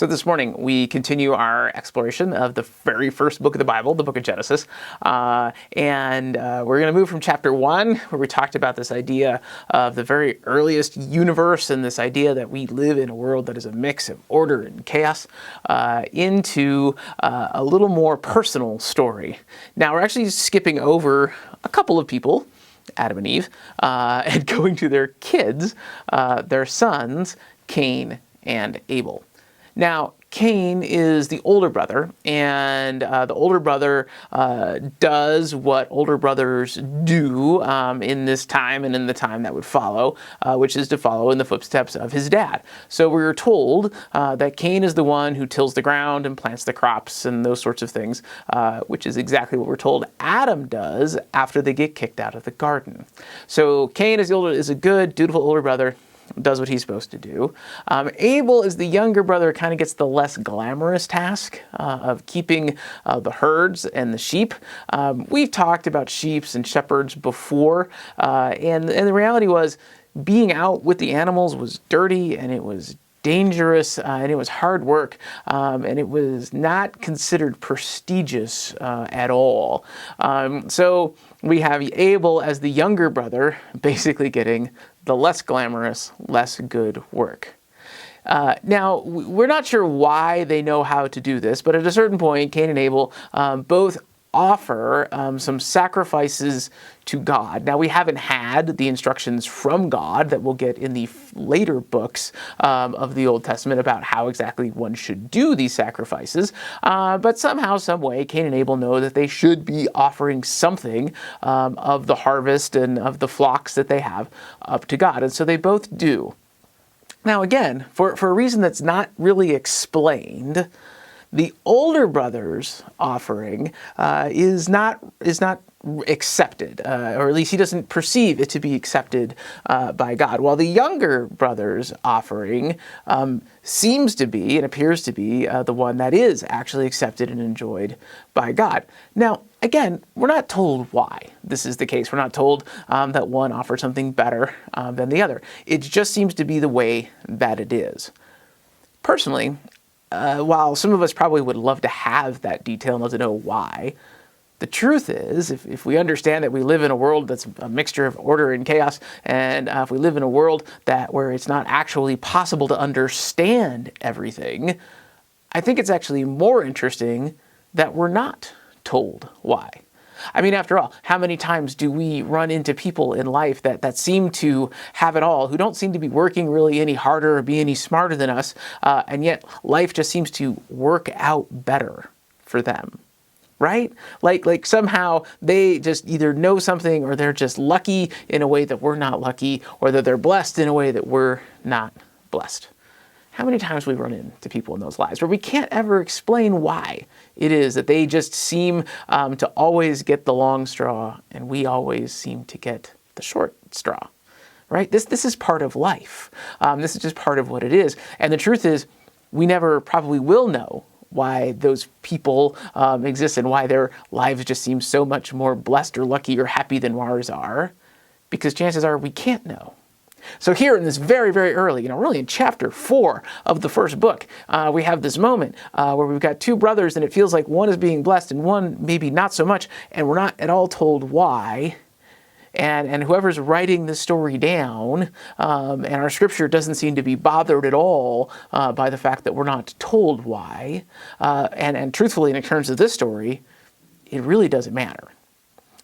So this morning we continue our exploration of the very first book of the Bible, the book of Genesis. And we're going to move from chapter 1, where we talked about this idea of the very earliest universe and this idea that we live in a world that is a mix of order and chaos, into a little more personal story. Now we're actually skipping over a couple of people, Adam and Eve, and going to their kids, their sons, Cain and Abel. Now, Cain is the older brother, and the older brother does what older brothers do in this time and in the time that would follow, which is to follow in the footsteps of his dad. So we're told that Cain is the one who tills the ground and plants the crops and those sorts of things, which is exactly what we're told Adam does after they get kicked out of the garden. So Cain is a good, dutiful older brother, does what he's supposed to do. Abel is the younger brother, kind of gets the less glamorous task of keeping the herds and the sheep. We've talked about sheep and shepherds before, and the reality was being out with the animals was dirty and it was dangerous, and it was hard work, and it was not considered prestigious at all. So we have Abel as the younger brother basically getting the less glamorous, less good work. Now, we're not sure why they know how to do this, but at a certain point, Cain and Abel both offer some sacrifices to God. Now, we haven't had the instructions from God that we'll get in the later books of the Old Testament about how exactly one should do these sacrifices, but somehow, some way, Cain and Abel know that they should be offering something of the harvest and of the flocks that they have up to God, and so they both do. Now, again, for a reason that's not really explained, the older brother's offering is not accepted, or at least he doesn't perceive it to be accepted by God, while the younger brother's offering seems to be and appears to be the one that is actually accepted and enjoyed by God. Now, again, we're not told why this is the case. We're not told that one offers something better than the other. It just seems to be the way that it is. Personally, while some of us probably would love to have that detail and love to know why, the truth is, if we understand that we live in a world that's a mixture of order and chaos, and if we live in a world where it's not actually possible to understand everything, I think it's actually more interesting that we're not told why. I mean, after all, how many times do we run into people in life that seem to have it all, who don't seem to be working really any harder or be any smarter than us, and yet life just seems to work out better for them, right? Like somehow they just either know something, or they're just lucky in a way that we're not lucky, or that they're blessed in a way that we're not blessed. How many times we run into people in those lives where we can't ever explain why it is that they just seem to always get the long straw and we always seem to get the short straw, right? This is part of life. This is just part of what it is. And the truth is, we never probably will know why those people exist and why their lives just seem so much more blessed or lucky or happy than ours are, because chances are we can't know. So here in this very, very early, really in chapter 4 of the first book, we have this moment where we've got two brothers and it feels like one is being blessed and one maybe not so much, and we're not at all told why. And whoever's writing the story down, and our scripture doesn't seem to be bothered at all by the fact that we're not told why. And truthfully, in terms of this story, it really doesn't matter.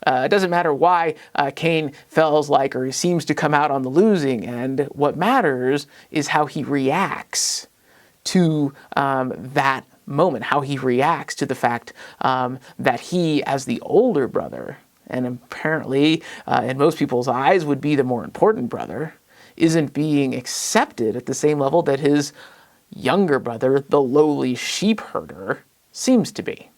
It doesn't matter why Cain feels like, or he seems to come out on the losing end. What matters is how he reacts to that moment, how he reacts to the fact that he, as the older brother, and apparently in most people's eyes would be the more important brother, isn't being accepted at the same level that his younger brother, the lowly sheep herder, seems to be.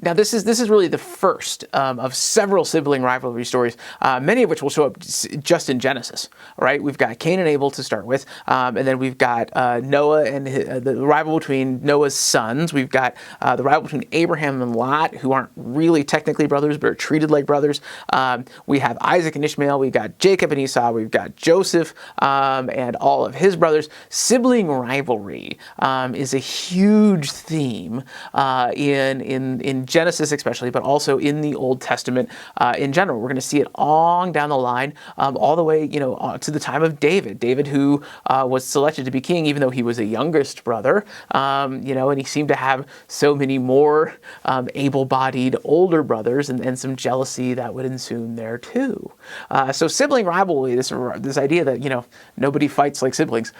Now, this is really the first of several sibling rivalry stories, many of which will show up just in Genesis. Right? We've got Cain and Abel to start with, and then we've got Noah and the rival between Noah's sons. We've got the rival between Abraham and Lot, who aren't really technically brothers, but are treated like brothers. We have Isaac and Ishmael. We've got Jacob and Esau. We've got Joseph and all of his brothers. Sibling rivalry is a huge theme in Genesis especially, but also in the Old Testament in general. We're going to see it all down the line, all the way, to the time of David. David, who was selected to be king, even though he was a youngest brother, and he seemed to have so many more able-bodied older brothers, and some jealousy that would ensue there too. So sibling rivalry, this idea that nobody fights like siblings,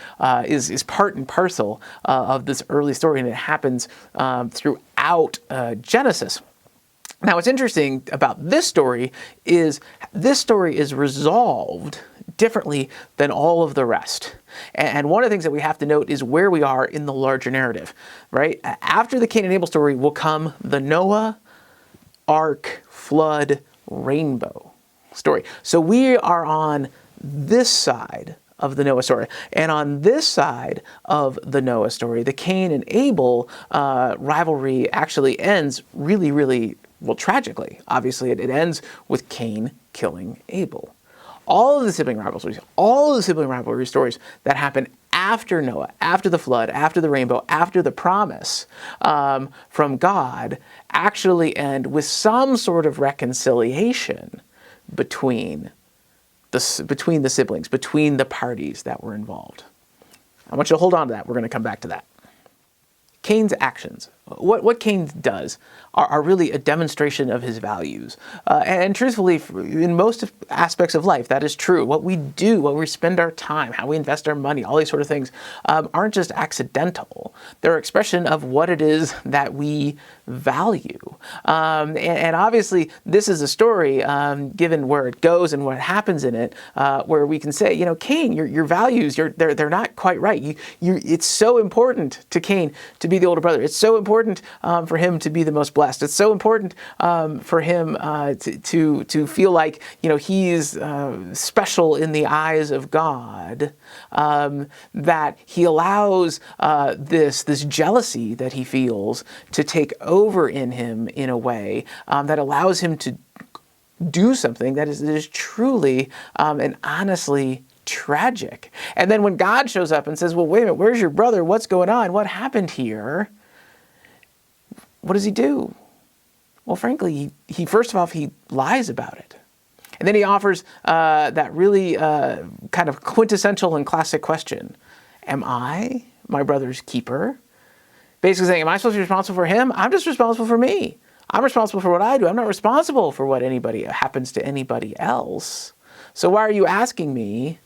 is part and parcel of this early story, and it happens throughout Genesis. Now, what's interesting about this story is resolved differently than all of the rest. And one of the things that we have to note is where we are in the larger narrative, right? After the Cain and Abel story will come the Noah, Ark, flood, rainbow story. So we are on this side of the Noah story. And on this side of the Noah story, the Cain and Abel rivalry actually ends really, really, well, tragically. Obviously, it ends with Cain killing Abel. All of the sibling rivalry stories that happen after Noah, after the flood, after the rainbow, after the promise from God, actually end with some sort of reconciliation between the siblings, between the parties that were involved. I want you to hold on to that. We're going to come back to that. Cain's actions, what Cain does, are really a demonstration of his values. And truthfully, in most aspects of life, that is true. What we do, what we spend our time, how we invest our money, all these sort of things aren't just accidental. They're an expression of what it is that we value. And obviously, this is a story, given where it goes and what happens in it, where we can say, Cain, your values, they're not quite right. It's so important to Cain to be the older brother. It's so important for him to be the most blessed. It's so important for him to feel like he's special in the eyes of God, that he allows this jealousy that he feels to take over in him in a way that allows him to do something that is truly and honestly tragic. And then when God shows up and says, well, wait a minute, where's your brother? What's going on? What happened here? What does he do? Well, frankly, he first of all, he lies about it. And then he offers that really kind of quintessential and classic question. Am I my brother's keeper? Basically saying, am I supposed to be responsible for him? I'm just responsible for me. I'm responsible for what I do. I'm not responsible for what happens to anybody else. So why are you asking me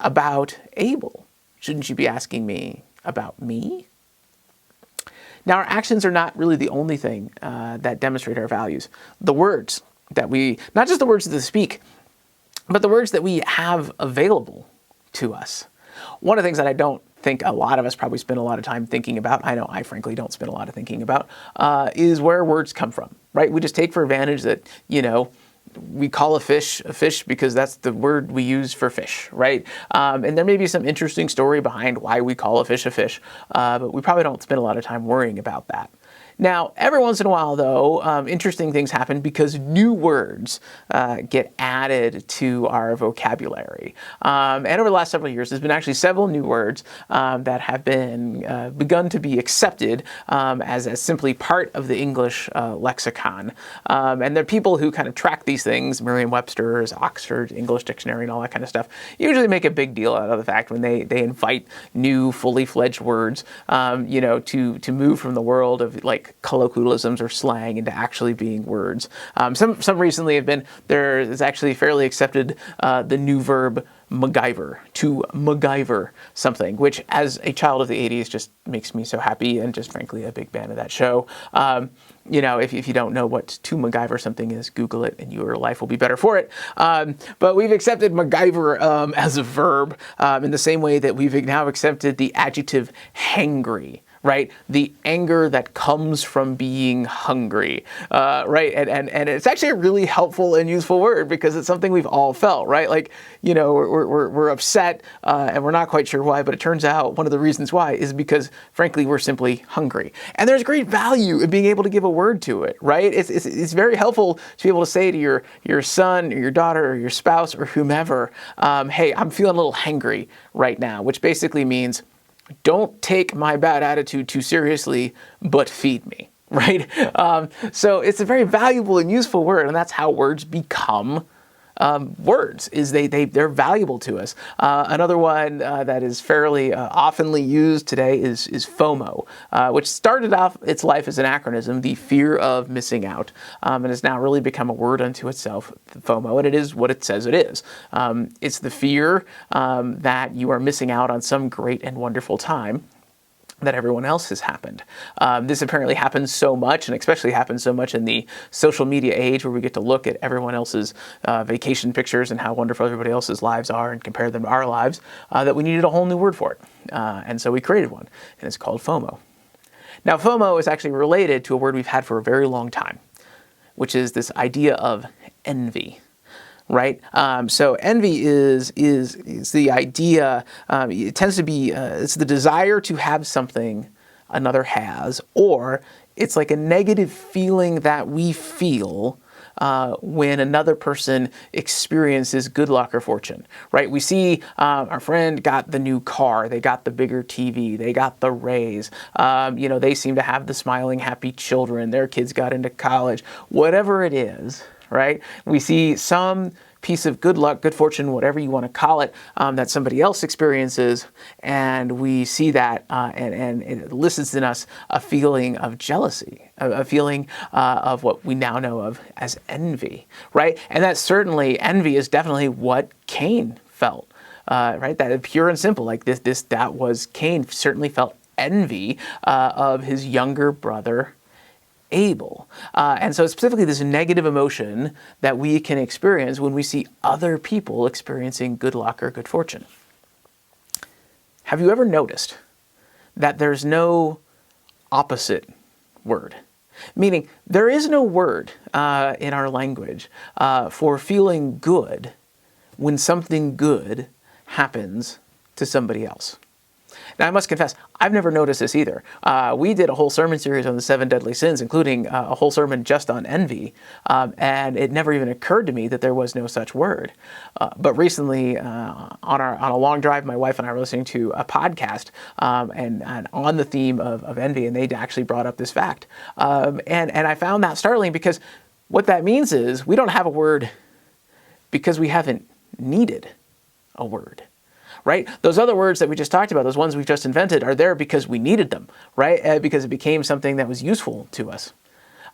about Abel? Shouldn't you be asking me about me? Now, our actions are not really the only thing that demonstrate our values. The words that not just the words that we speak, but the words that we have available to us. One of the things that I don't think a lot of us probably spend a lot of time thinking about, I know I frankly don't spend a lot of thinking about, is where words come from, right? We just take for advantage that, we call a fish because that's the word we use for fish, right? And there may be some interesting story behind why we call a fish, but we probably don't spend a lot of time worrying about that. Now, every once in a while, though, interesting things happen because new words get added to our vocabulary. And over the last several years, there's been actually several new words that have been begun to be accepted as simply part of the English lexicon. And there are people who kind of track these things, Merriam-Webster's, Oxford English Dictionary, and all that kind of stuff, usually make a big deal out of the fact when they invite new, fully fledged words, to move from the world of like colloquialisms or slang into actually being words. Some recently have been, there is actually fairly accepted the new verb MacGyver, to MacGyver something, which as a child of the 80s just makes me so happy and just frankly a big fan of that show. If you don't know what to MacGyver something is, Google it and your life will be better for it. But we've accepted MacGyver as a verb in the same way that we've now accepted the adjective hangry. right? The anger that comes from being hungry, right? And it's actually a really helpful and useful word because it's something we've all felt, right? Like, we're upset and we're not quite sure why, but it turns out one of the reasons why is because, frankly, we're simply hungry. And there's great value in being able to give a word to it, right? It's very helpful to be able to say to your son or your daughter or your spouse or whomever, hey, I'm feeling a little hangry right now, which basically means don't take my bad attitude too seriously, but feed me, right? So it's a very valuable and useful word, and that's how words become words, is they're valuable to us. Another one that is fairly oftenly used today is FOMO, which started off its life as an acronym, the fear of missing out, and has now really become a word unto itself, FOMO, and it is what it says it is. It's the fear that you are missing out on some great and wonderful time that everyone else has happened. This apparently happens so much, and especially happens so much in the social media age where we get to look at everyone else's vacation pictures and how wonderful everybody else's lives are and compare them to our lives, that we needed a whole new word for it. And so we created one, and it's called FOMO. Now, FOMO is actually related to a word we've had for a very long time, which is this idea of envy. Right? So envy is the idea, it tends to be, it's the desire to have something another has, or it's like a negative feeling that we feel when another person experiences good luck or fortune, right? We see our friend got the new car, they got the bigger TV, they got the raise, they seem to have the smiling, happy children, their kids got into college, whatever it is, right? We see some piece of good luck, good fortune, whatever you want to call it, that somebody else experiences, and we see that, and it elicits in us a feeling of jealousy, a feeling of what we now know of as envy, right? And that certainly, envy is definitely what Cain felt, right? That pure and simple, like that was Cain certainly felt envy of his younger brother Abel. And so specifically this negative emotion that we can experience when we see other people experiencing good luck or good fortune. Have you ever noticed that there's no opposite word? Meaning there is no word in our language for feeling good when something good happens to somebody else. Now, I must confess, I've never noticed this either. We did a whole sermon series on the 7 deadly sins, including a whole sermon just on envy, and it never even occurred to me that there was no such word. But recently, on a long drive, my wife and I were listening to a podcast and on the theme of envy, and they actually brought up this fact. And I found that startling because what that means is we don't have a word because we haven't needed a word. Right? Those other words that we just talked about, those ones we've just invented, are there because we needed them, right? Because it became something that was useful to us.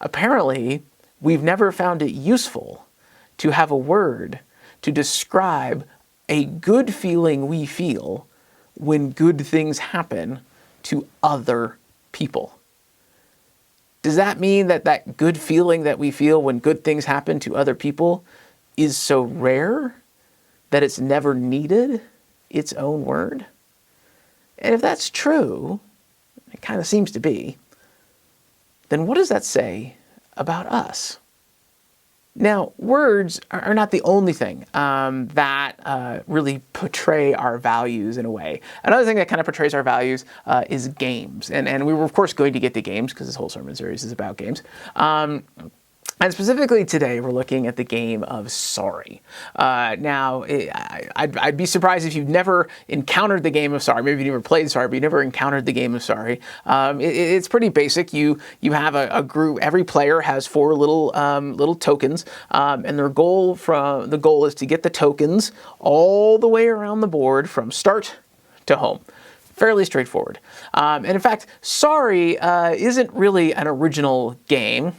Apparently, we've never found it useful to have a word to describe a good feeling we feel when good things happen to other people. Does that mean that that good feeling that we feel when good things happen to other people is so rare that it's never needed its own word? And if that's true, it kind of seems to be, then what does that say about us? Now, words are not the only thing that really portray our values in a way. Another thing that kind of portrays our values is games. And we were, of course, going to get to games because this whole sermon series is about games. And specifically today, we're looking at the game of Sorry. Now, I'd be surprised if you've never encountered the game of Sorry. Maybe you never played Sorry, but you never encountered the game of Sorry. It's pretty basic. You have a group. Every player has 4 little tokens, and the goal is to get the tokens all the way around the board from start to home. Fairly straightforward. And in fact, Sorry isn't really an original game.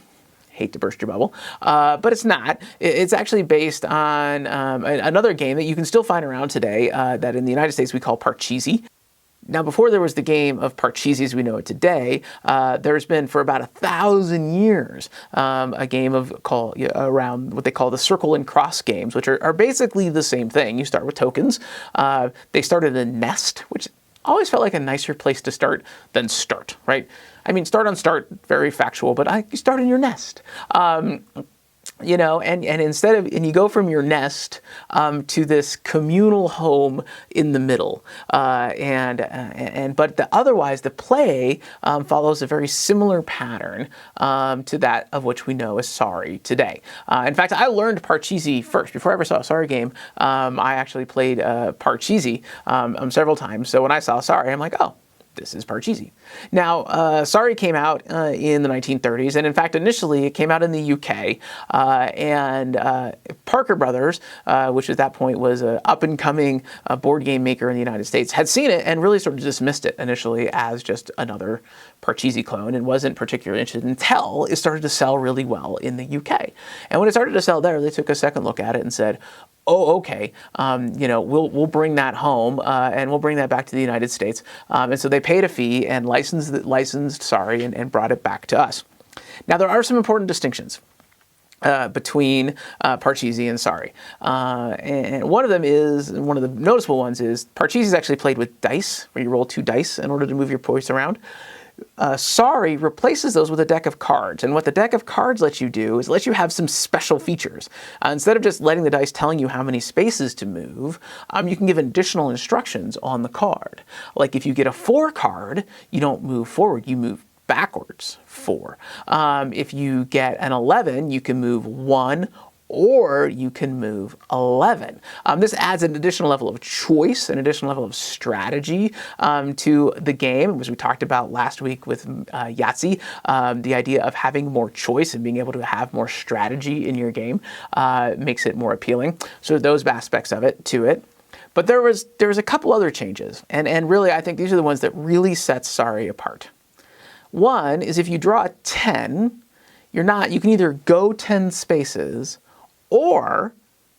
Hate to burst your bubble, but it's not. It's actually based on another game that you can still find around today that in the United States we call Parcheesi. Now, before there was the game of Parcheesi as we know it today, there's been for about 1,000 years a game around what they call the circle and cross games, which are basically the same thing. You start with tokens. They started a nest, which always felt like a nicer place to start than start, right? I mean, start on start, very factual, but you start in your nest. You know, and instead of, and you go from your nest to this communal home in the middle, but otherwise the play follows a very similar pattern to that of which we know as Sorry today. In fact, I learned Parcheesi first. Before I ever saw a Sorry game, I actually played Parcheesi several times. So when I saw Sorry, I'm like, oh, this is Parcheesi. Now, Sorry came out in the 1930s, and in fact, initially it came out in the UK, and Parker Brothers, which at that point was an up-and-coming board game maker in the United States, had seen it and really sort of dismissed it initially as just another Parcheesi clone and wasn't particularly interested until it started to sell really well in the UK. And when it started to sell there, they took a second look at it and said, oh, okay, you know, we'll bring that home and we'll bring that back to the United States. And so they paid a fee and licensed Sorry and brought it back to us. Now, there are some important distinctions between Parcheesi and Sorry. And one of them is, one of the noticeable ones is, Parcheesi is actually played with dice, where you roll 2 dice in order to move your points around. Sorry replaces those with a deck of cards. And what the deck of cards lets you do is let you have some special features. Instead of just letting the dice telling you how many spaces to move, you can give additional instructions on the card. Like if you get a 4 card, you don't move forward, you move backwards 4. If you get an 11, you can move 1 or you can move 11. This adds an additional level of choice, an additional level of strategy to the game, as we talked about last week with Yahtzee. The idea of having more choice and being able to have more strategy in your game makes it more appealing. So those aspects of it to it. But there was a couple other changes, and really I think these are the ones that really set Sorry apart. One is if you draw a 10, you can either go 10 spaces or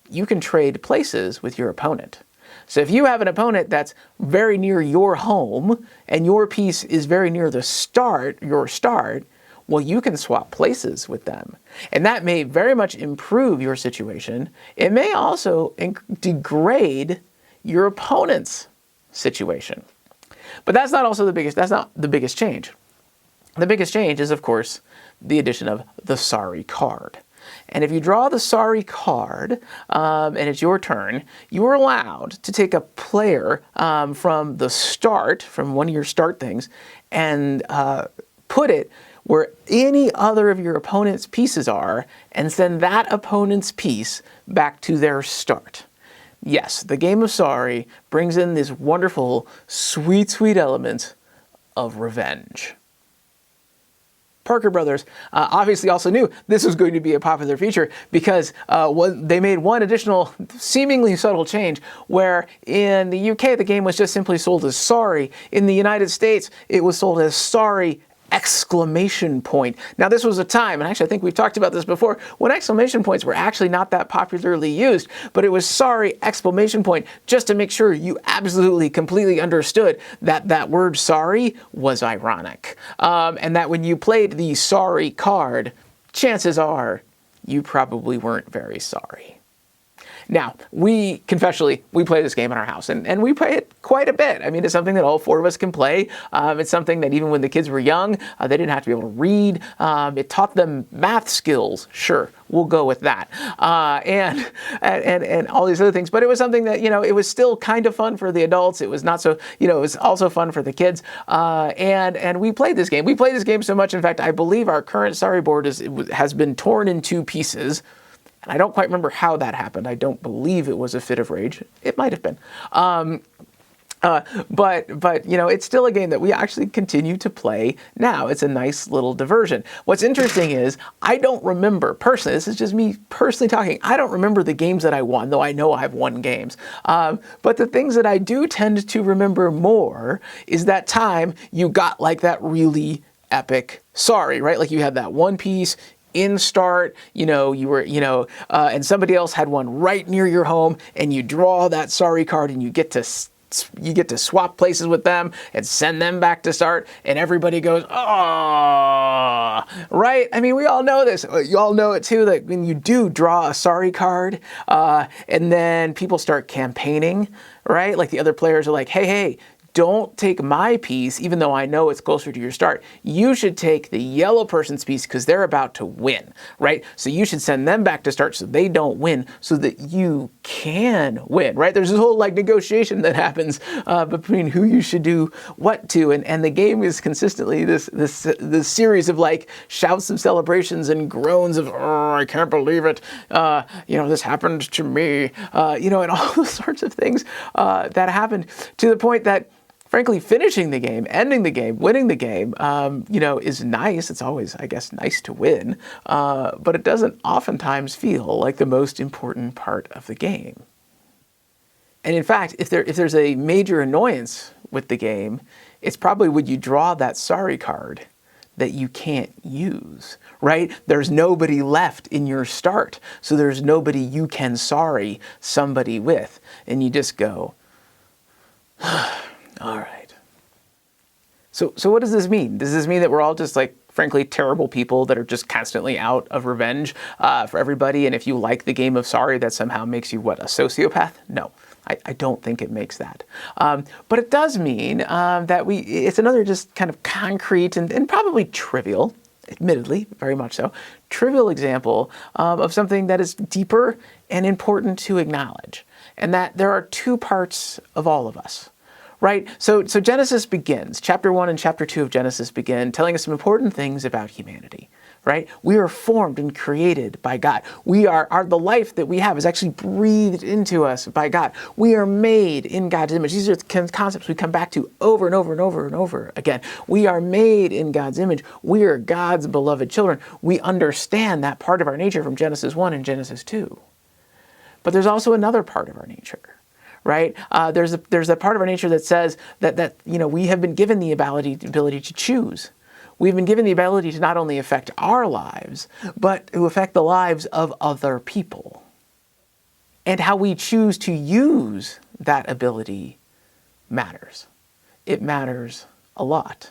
you can trade places with your opponent. So if you have an opponent that's very near your home and your piece is very near your start, well, you can swap places with them. And that may very much improve your situation. It may also degrade your opponent's situation. But that's not the biggest change. The biggest change is, of course, the addition of the Sorry card. And if you draw the Sorry card and it's your turn, you are allowed to take a player from the start, from one of your start things, and put it where any other of your opponent's pieces are and send that opponent's piece back to their start. Yes, the game of Sorry brings in this wonderful, sweet, sweet element of revenge. Parker Brothers obviously also knew this was going to be a popular feature because they made one additional seemingly subtle change where in the UK the game was just simply sold as Sorry. In the United States it was sold as Sorry! Exclamation point. Now this was a time, and actually I think we've talked about this before, when exclamation points were actually not that popularly used, but it was Sorry! Exclamation point just to make sure you absolutely completely understood that that word Sorry was ironic. And that when you played the Sorry card, chances are you probably weren't very sorry. Now, we play this game in our house, and we play it quite a bit. I mean, it's something that all 4 of us can play. It's something that even when the kids were young, they didn't have to be able to read. It taught them math skills. Sure, we'll go with that. And all these other things. But it was something that, it was still kind of fun for the adults. It was not so, it was also fun for the kids. And we played this game. We played this game so much, in fact, I believe our current Sorry board has been torn in 2 pieces. And I don't quite remember how that happened. I don't believe it was a fit of rage. It might have been. But it's still a game that we actually continue to play now. It's a nice little diversion. What's interesting is I don't remember personally, this is just me personally talking, I don't remember the games that I won, though I know I've won games. But the things that I do tend to remember more is that time you got like that really epic Sorry, right? Like you had that one piece in start, you were, and somebody else had one right near your home, and you draw that Sorry card, and you get to swap places with them and send them back to start, and everybody goes, oh, right? I mean, we all know this. You all know it too, that when you do draw a Sorry card, and then people start campaigning, right? Like the other players are like, hey, don't take my piece, even though I know it's closer to your start. You should take the yellow person's piece because they're about to win, right? So you should send them back to start so they don't win so that you can win, right? There's this whole like negotiation that happens between who you should do what to. And the game is consistently this series of like shouts of celebrations and groans of, oh, I can't believe it. This happened to me, and all those sorts of things that happened to the point that, frankly, finishing the game, ending the game, winning the game, is nice. It's always, I guess, nice to win, but it doesn't oftentimes feel like the most important part of the game. And in fact, if there's a major annoyance with the game, it's probably when you draw that sorry card that you can't use, right? There's nobody left in your start, so there's nobody you can sorry somebody with, and you just go, all right. So what does this mean? Does this mean that we're all just like, frankly, terrible people that are just constantly out of revenge for everybody? And if you like the game of sorry, that somehow makes you, what, a sociopath? No, I don't think it makes that. But it does mean that it's another just kind of concrete and probably trivial, admittedly, very much so, trivial example of something that is deeper and important to acknowledge. And that there are two parts of all of us. Right? So Genesis begins, chapter 1 and chapter 2 of Genesis begin telling us some important things about humanity, right? We are formed and created by God. The life that we have is actually breathed into us by God. We are made in God's image. These are concepts we come back to over and over and over and over again. We are made in God's image. We are God's beloved children. We understand that part of our nature from Genesis 1 and Genesis 2. But there's also another part of our nature. Right? There's a part of our nature that says that we have been given the ability to choose. We've been given the ability to not only affect our lives, but to affect the lives of other people. And how we choose to use that ability matters. It matters a lot.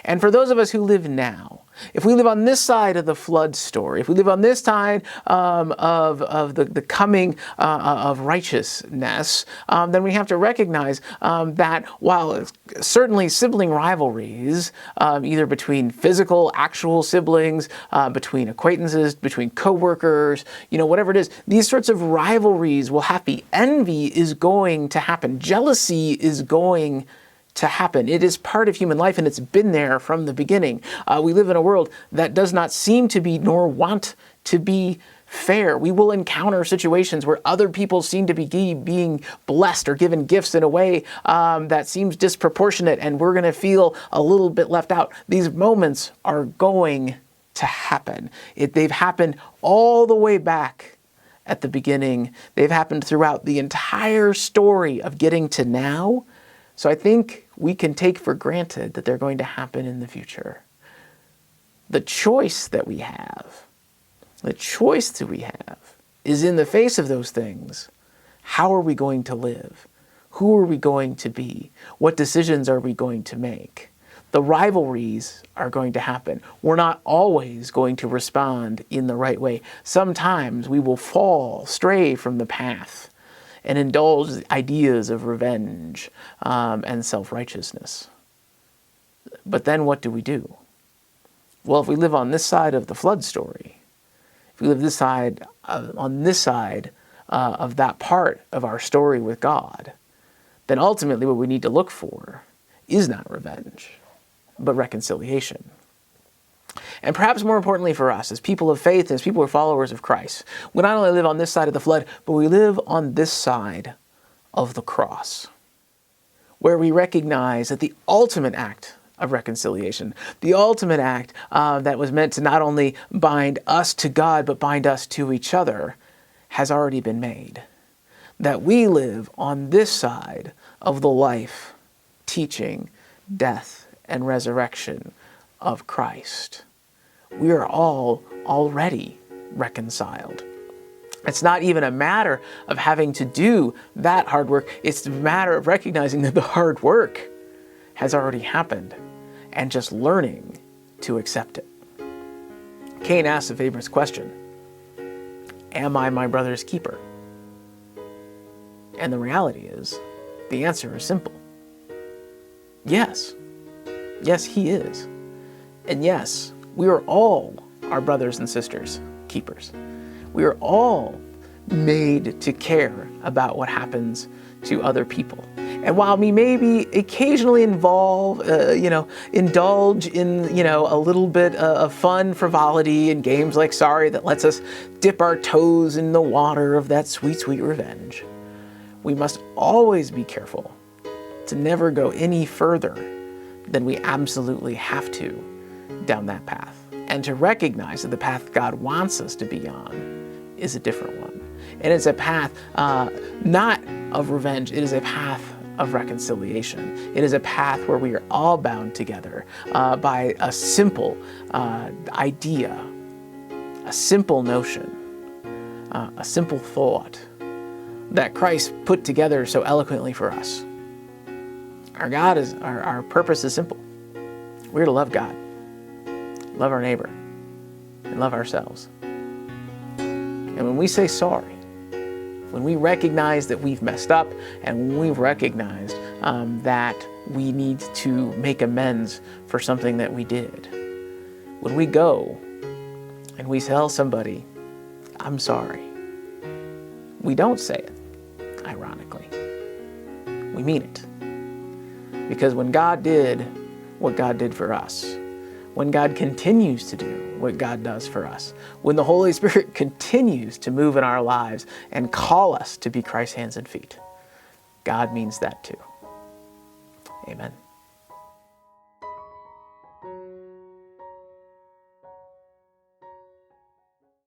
And for those of us who live now, if we live on this side of the flood story, if we live on this side of the coming of righteousness, then we have to recognize that while certainly sibling rivalries, either between physical, actual siblings, between acquaintances, between coworkers, whatever it is, these sorts of rivalries will happen. Envy is going to happen. Jealousy is going to happen. It is part of human life, and it's been there from the beginning. We live in a world that does not seem to be nor want to be fair. We will encounter situations where other people seem to be being blessed or given gifts in a way that seems disproportionate, and we're going to feel a little bit left out. These moments are going to happen. They've happened all the way back at the beginning. They've happened throughout the entire story of getting to now. So I think we can take for granted that they're going to happen in the future. The choice that we have is in the face of those things. How are we going to live? Who are we going to be? What decisions are we going to make? The rivalries are going to happen. We're not always going to respond in the right way. Sometimes we will stray from the path and indulge ideas of revenge and self-righteousness. But then what do we do? Well, if we live on this side of the flood story, if we live on this side of that part of our story with God, then ultimately what we need to look for is not revenge, but reconciliation. And perhaps more importantly for us, as people of faith, as people who are followers of Christ, we not only live on this side of the flood, but we live on this side of the cross, where we recognize that the ultimate act of reconciliation, the ultimate act that was meant to not only bind us to God, but bind us to each other, has already been made. That we live on this side of the life, teaching, death, and resurrection of Christ. We are all already reconciled. It's not even a matter of having to do that hard work. It's a matter of recognizing that the hard work has already happened and just learning to accept it. Cain asks a famous question: am I my brother's keeper? And the reality is, the answer is simple. Yes. Yes, he is. And yes, we are all our brothers and sisters' keepers. We are all made to care about what happens to other people. And while we maybe occasionally indulge in, a little bit of fun frivolity in games like Sorry that lets us dip our toes in the water of that sweet, sweet revenge, we must always be careful to never go any further than we absolutely have to down that path. And to recognize that the path God wants us to be on is a different one. And it's a path not of revenge, it is a path of reconciliation. It is a path where we are all bound together by a simple idea, a simple notion, a simple thought that Christ put together so eloquently for us. Our purpose is simple. We're to love God, love our neighbor, and love ourselves. And when we say sorry, when we recognize that we've messed up, and when we've recognized that we need to make amends for something that we did, when we go and we tell somebody, I'm sorry, we don't say it ironically. We mean it. Because when God did what God did for us, when God continues to do what God does for us, when the Holy Spirit continues to move in our lives and call us to be Christ's hands and feet, God means that too. Amen.